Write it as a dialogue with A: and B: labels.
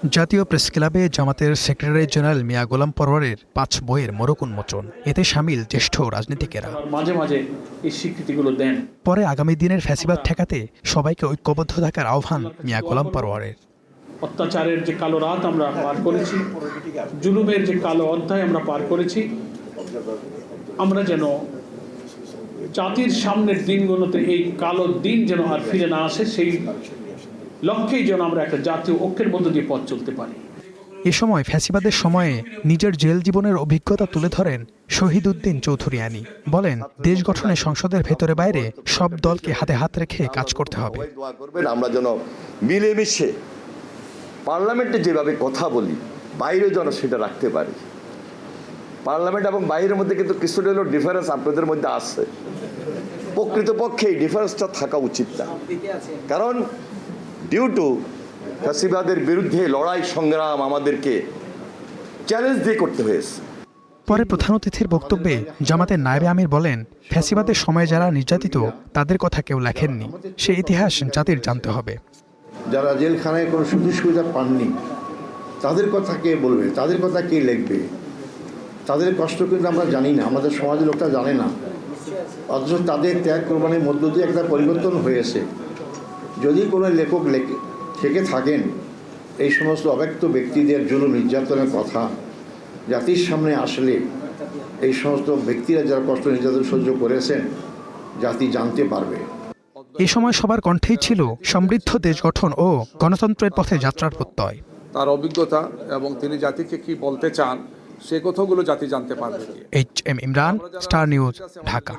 A: জাতীয় প্রেসক্লাবে জামাতের সেক্রেটারি জেনারেল মিয়া গোলাম পরোয়ারের ৫ বইয়ের মোড়ক উন্মোচন। এতে শামিল জ্যেষ্ঠ রাজনীতিকেরা।
B: মাঝে মাঝে এই স্বীকৃতিগুলো দেন।
A: পরে আগামী দিনের ফ্যাসিবাদ ঠেকাতে সবাইকে ঐক্যবদ্ধ থাকার আহ্বান মিয়া গোলাম পরোয়ারের।
B: অত্যাচারের যে কালো রাত আমরা পার করেছি, জুলুমের যে কালো অধ্যায় আমরা পার করেছি, আমরা যেন জাতির সামনের দিনগুলোতে এই কালো দিন যেন আর ফিরে না আসে, সেই লক্ষ্যেই যেন আমরা একটা জাতীয় ঐক্যের মধ্য দিয়ে পথ চলতে পারি।
A: এ সময় f্যাসিবাদের সময়ে নিজের জেল জীবনের অভিজ্ঞতা তুলে ধরেন শহীদ উদ্দিন চৌধুরী আনি। বলেন, দেশ গঠনে সংসদের ভেতরে বাইরে সব দলকে হাতে হাত রেখে কাজ করতে হবে।
C: আমরা যেন মিলেমিশে পার্লামেন্টে যেভাবে কথা বলি, বাইরে যেন সেটা রাখতে পারি। পার্লামেন্ট এবং বাইরের মধ্যে কিন্তু কিছুটা হলেও ডিফারেন্স আপনাদের মধ্যে আছে। প্রকৃতপক্ষে এই ডিফারেন্সটা থাকা উচিত না, কারণ ডিউ টু ফ্যাসিবাদের বিরুদ্ধে লড়াই সংগ্রাম আমাদেরকে চ্যালেঞ্জ দিয়ে করতে হয়েছে।
A: পরে প্রধান অতিথির বক্তব্যে জামাতের নায়েবে আমির বলেন, ফ্যাসিবাদের সময়ে যারা নির্যাতিত তাদের কথা কেউ লেখেননি, সে ইতিহাস জাতির জানতে হবে।
D: যারা জেলখানায় কোনো সুযোগ সুবিধা পাননি তাদের কথা কে বলবে, তাদের কথা কে লিখবে? তাদের কষ্ট কিন্তু আমরা জানি না, আমাদের সমাজের লোকটা জানে না, অথচ তাদের ত্যাগ কোরবানির মধ্য দিয়ে একটা পরিবর্তন হয়েছে। যদি কোনো লেখক থেকে থাকেন এই সমস্ত অব্যক্ত ব্যক্তিদের জন্য নির্যাতনের কথা জাতির সামনে আসলে এই সমস্ত ব্যক্তিরা যারা কষ্ট নির্যাতন সহ্য করেছেন জাতি জানতে পারবে।
A: এ সময় সবার কণ্ঠেই ছিল সমৃদ্ধ দেশ গঠন ও গণতন্ত্রের পথে যাত্রার প্রত্যয়।
E: তার অভিজ্ঞতা এবং তিনি জাতিকে কি বলতে চান সে কথাগুলো জাতি জানতে পারবে।
A: HM Imran, star news, Dhaka.